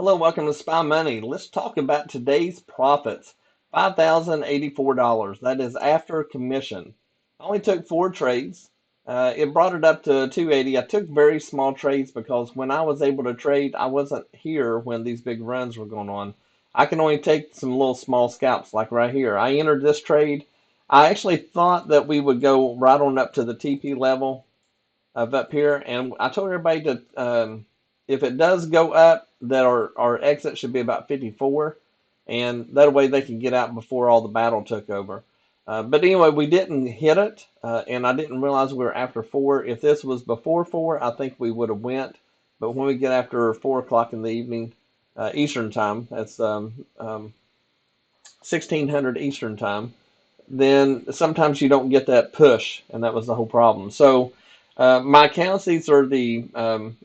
Hello, welcome to Spy Money. Let's talk about today's profits. $5,084. That is after commission. I only took 4 trades. It brought it up to 280. I took very small trades because when I was able to trade, I wasn't here when these big runs were going on. I can only take some little small scalps like right here. I entered this trade. I actually thought that we would go right on up to the TP level of up here, and I told everybody to if it does go up, that our exit should be about 54, and that way they can get out before all the battle took over. But anyway, we didn't hit it, and I didn't realize we were after 4. If this was before 4, I think we would have went. But when we get after 4 o'clock in the evening, Eastern time, that's 1600 Eastern time, then sometimes you don't get that push, and that was the whole problem. So my accounts, these are the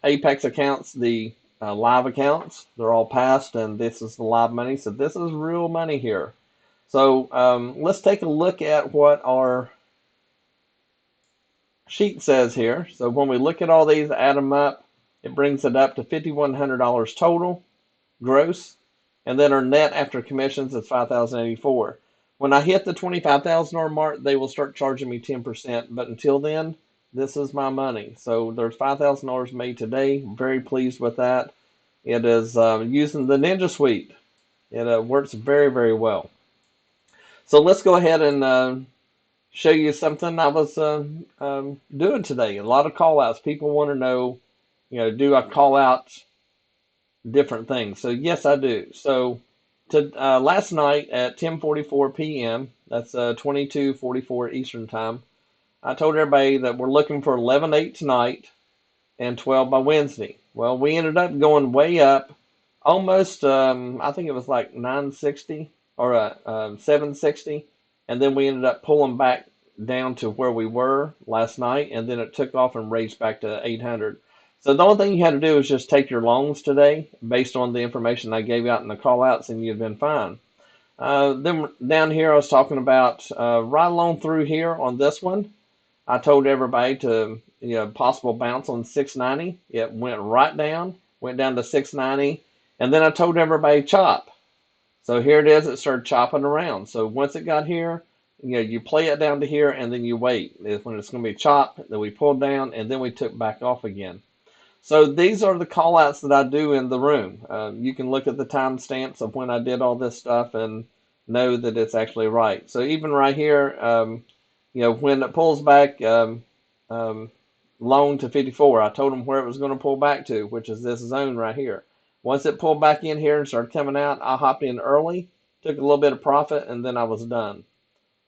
Apex accounts, the live accounts. They're all passed, and this is the live money. So this is real money here. So let's take a look at what our sheet says here. So when we look at all these, add them up, it brings it up to $5,100 total, gross, and then our net after commissions is $5,084. When I hit the $25,000 mark, they will start charging me 10%. But until then, this is my money. So there's $5,000 made today. Very pleased with that. It is using the Ninja Suite. It works very, very well. So let's go ahead and show you something I was doing today. A lot of call outs. People want to know, do I call out different things? So yes, I do. So last night at 10:44 p.m., that's 22:44 Eastern time, I told everybody that we're looking for 11/8 tonight and 12 by Wednesday. Well, we ended up going way up, almost, I think it was like 960 or 760, and then we ended up pulling back down to where we were last night, and then it took off and raised back to 800. So the only thing you had to do is just take your longs today based on the information I gave out in the call outs, and you'd been fine. Then down here, I was talking about right along through here on this one. I told everybody to, possible bounce on 690. It went right down, went down to 690, and then I told everybody chop. So here it is. It started chopping around. So once it got here, you play it down to here, and then you wait. When it's going to be chopped, then we pulled down, and then we took back off again. So these are the call outs that I do in the room. You can look at the timestamps of when I did all this stuff and know that it's actually right. So even right here, when it pulls back long to 54, I told them where it was going to pull back to, which is this zone right here. Once it pulled back in here and started coming out, I hopped in early, took a little bit of profit, and then I was done.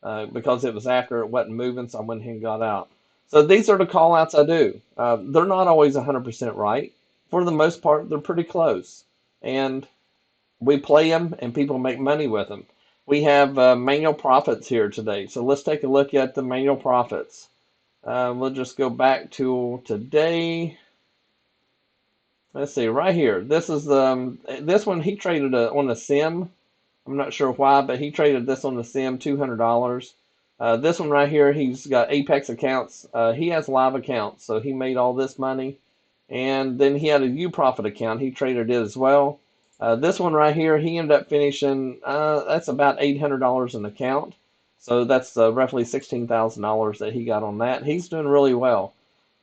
Because it was after it wasn't moving, so I went ahead and got out. So these are the call outs I do. They're not always 100% right. For the most part, they're pretty close. And we play them, and people make money with them. We have manual profits here today. So let's take a look at the manual profits. We'll just go back to today. Let's see, right here. This is this one he traded on a sim. I'm not sure why, but he traded this on the sim, $200. This one right here, he's got Apex accounts. He has live accounts, so he made all this money. And then he had a UProfit account. He traded it as well. This one right here, he ended up finishing, that's about $800 an account. So that's roughly $16,000 that he got on that. He's doing really well.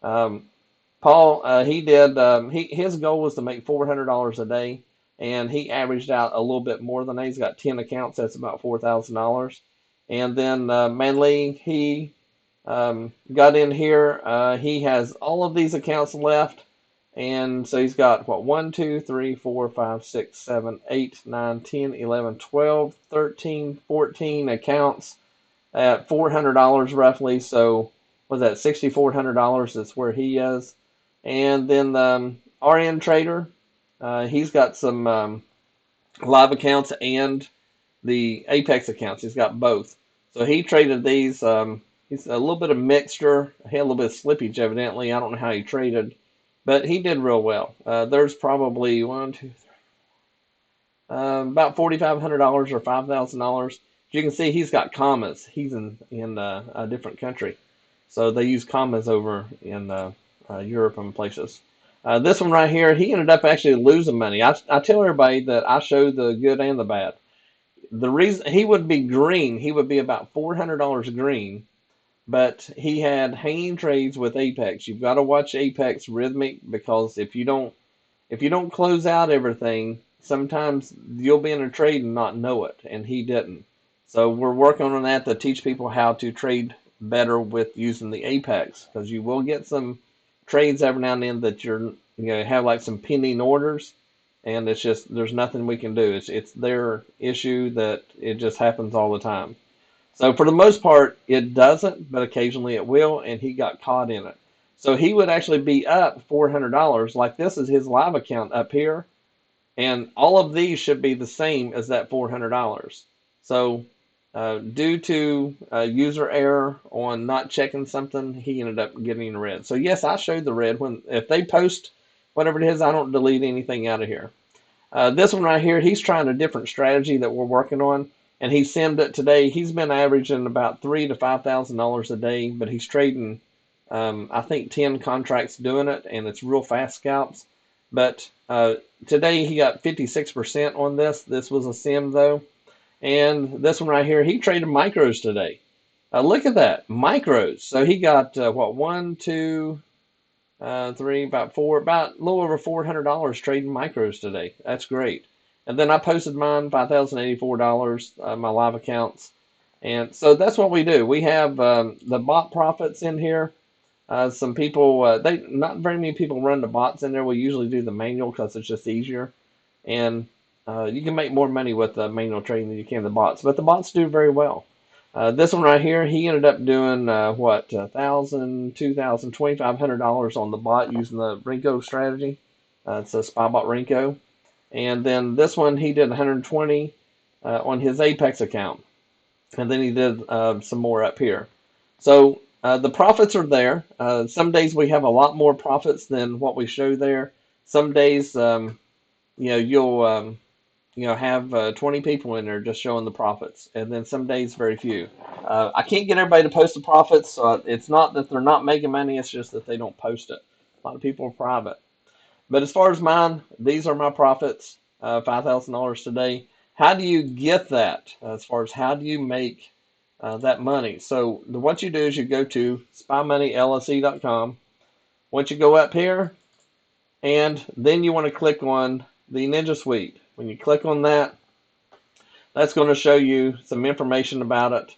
Paul, his goal was to make $400 a day, and he averaged out a little bit more than that. He's got 10 accounts. That's about $4,000. And then Manly, he got in here. He has all of these accounts left. And so he's got, 1, 2, 3, 4, 5, 6, 7, 8, 9, 10, 11, 12, 13, 14 accounts at $400 roughly. So was that $6,400? That's where he is. And then NinjaTrader, he's got some live accounts and the Apex accounts. He's got both. So he traded these. He's a little bit of mixture. He had a little bit of slippage, evidently. I don't know how he traded, but he did real well. There's probably about $4,500 or $5,000. You can see he's got commas. He's in a different country, so they use commas over in Europe and places. This one right here, he ended up actually losing money. I tell everybody that I show the good and the bad. The reason he would be green, he would be about $400 green, but he had hanging trades with Apex. You've got to watch Apex rhythmic, because if you don't close out everything, sometimes you'll be in a trade and not know it, and he didn't. So we're working on that to teach people how to trade better with using the Apex, because you will get some trades every now and then that have like some pending orders, and it's just there's nothing we can do. It's their issue that it just happens all the time. So for the most part, it doesn't, but occasionally it will, and he got caught in it. So he would actually be up $400. Like this is his live account up here, and all of these should be the same as that $400. So due to user error on not checking something, he ended up getting red. So yes, I showed the red. If they post whatever it is, I don't delete anything out of here. This one right here, he's trying a different strategy that we're working on, and he simmed it today. He's been averaging about $3,000 to $5,000 a day, but he's trading, I think, 10 contracts doing it, and it's real fast scalps. But today he got 56% on this. This was a sim though, and this one right here, he traded micros today. Look at that, micros. So he got what, one, two, three, about four, about a little over $400 trading micros today. That's great. And then I posted mine, $5,084, my live accounts. And so that's what we do. We have the bot profits in here. Some people, not very many people run the bots in there. We usually do the manual because it's just easier. And you can make more money with the manual trading than you can the bots. But the bots do very well. This one right here, he ended up doing what, $1,000, $2,000, $2,500 on the bot using the Renko strategy. It's a SpyBot Renko. And then this one, he did 120 on his Apex account. And then he did some more up here. So the profits are there. Some days we have a lot more profits than what we show there. Some days, you'll have 20 people in there just showing the profits, and then some days very few. I can't get everybody to post the profits, so it's not that they're not making money, it's just that they don't post it. A lot of people are private. But as far as mine, these are my profits, $5,000 today. How do you get that? As far as how do you make that money? So what you do is you go to spymoneyllse.com. Once you go up here, and then you want to click on the Ninja Suite. When you click on that, that's going to show you some information about it.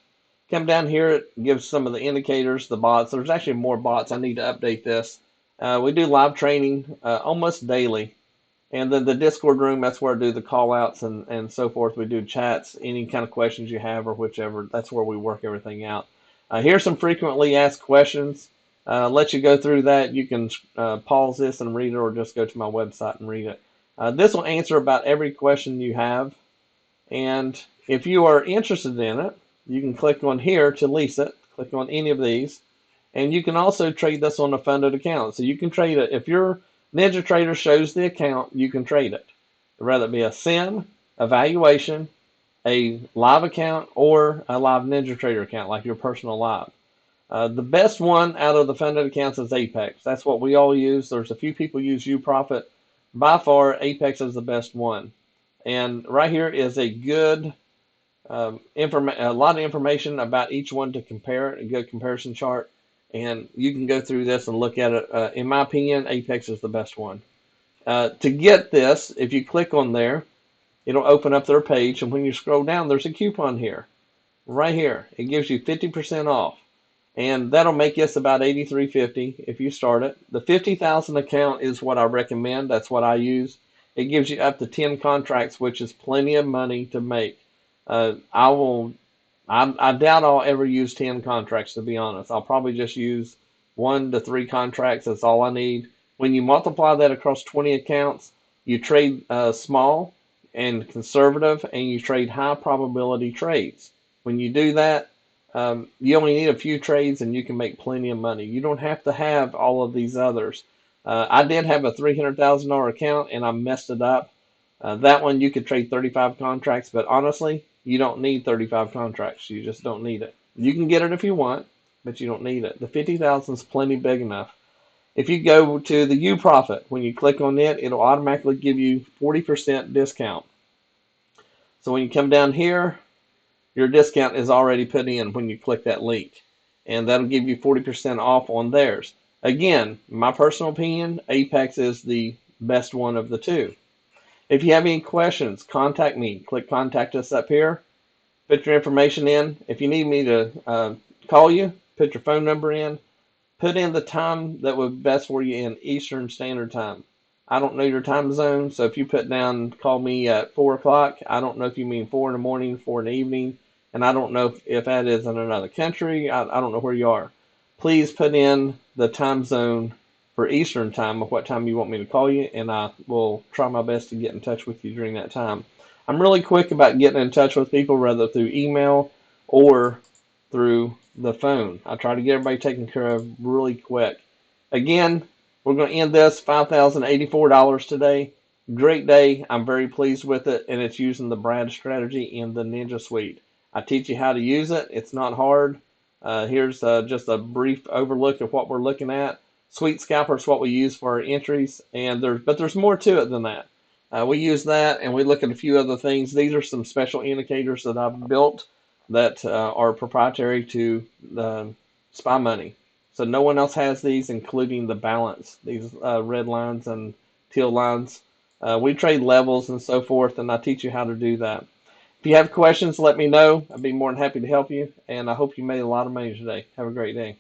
Come down here, it gives some of the indicators, the bots. There's actually more bots. I need to update this. We do live training almost daily. And then the Discord room, that's where I do the call outs and so forth. We do chats, any kind of questions you have or whichever. That's where we work everything out. Here's some frequently asked questions. Let you go through that. You can pause this and read it, or just go to my website and read it. This will answer about every question you have. And if you are interested in it, you can click on here to lease it. Click on any of these. And you can also trade this on a funded account. So you can trade it. If your NinjaTrader shows the account, you can trade it. Whether it be a sim, a valuation, a live account, or a live NinjaTrader account, like your personal live. The best one out of the funded accounts is Apex. That's what we all use. There's a few people use UProfit. By far, Apex is the best one. And right here is a good a lot of information about each one to compare, a good comparison chart. And you can go through this and look at it. In my opinion, Apex is the best one. To get this, if you click on there, it'll open up their page. And when you scroll down, there's a coupon here. Right here. It gives you 50% off. And that'll make us about $83.50 if you start it. The 50,000 account is what I recommend. That's what I use. It gives you up to 10 contracts, which is plenty of money to make. I doubt I'll ever use 10 contracts, to be honest. I'll probably just use 1 to 3 contracts. That's all I need. When you multiply that across 20 accounts, you trade small and conservative, and you trade high probability trades. When you do that, you only need a few trades and you can make plenty of money. You don't have to have all of these others. I did have a $300,000 account and I messed it up. That one you could trade 35 contracts, but honestly, you don't need 35 contracts. You just don't need it. You can get it if you want, but you don't need it. The 50,000 is plenty big enough. If you go to the U Profit, when you click on it, it'll automatically give you 40% discount. So when you come down here, your discount is already put in when you click that link, and that'll give you 40% off on theirs. Again, my personal opinion, Apex is the best one of the two. If you have any questions, contact me. Click contact us up here. Put your information in. If you need me to call you, put your phone number in. Put in the time that would be best for you in Eastern Standard Time. I don't know your time zone, so if you put down call me at 4 o'clock, I don't know if you mean 4 in the morning, 4 in the evening, and I don't know if that is in another country. I don't know where you are. Please put in the time zone for Eastern Time of what time you want me to call you, and I will try my best to get in touch with you during that time. I'm really quick about getting in touch with people, whether through email or through the phone. I try to get everybody taken care of really quick. Again, we're going to end this $5,084 today. Great day. I'm very pleased with it, and it's using the Brad strategy in the Ninja Suite. I teach you how to use it. It's not hard. Here's just a brief overlook of what we're looking at. Sweet Scalper is what we use for our entries, but there's more to it than that. We use that, and we look at a few other things. These are some special indicators that I've built that are proprietary to SPY Money. So no one else has these, including the balance, these red lines and teal lines. We trade levels and so forth, and I teach you how to do that. If you have questions, let me know. I'd be more than happy to help you, and I hope you made a lot of money today. Have a great day.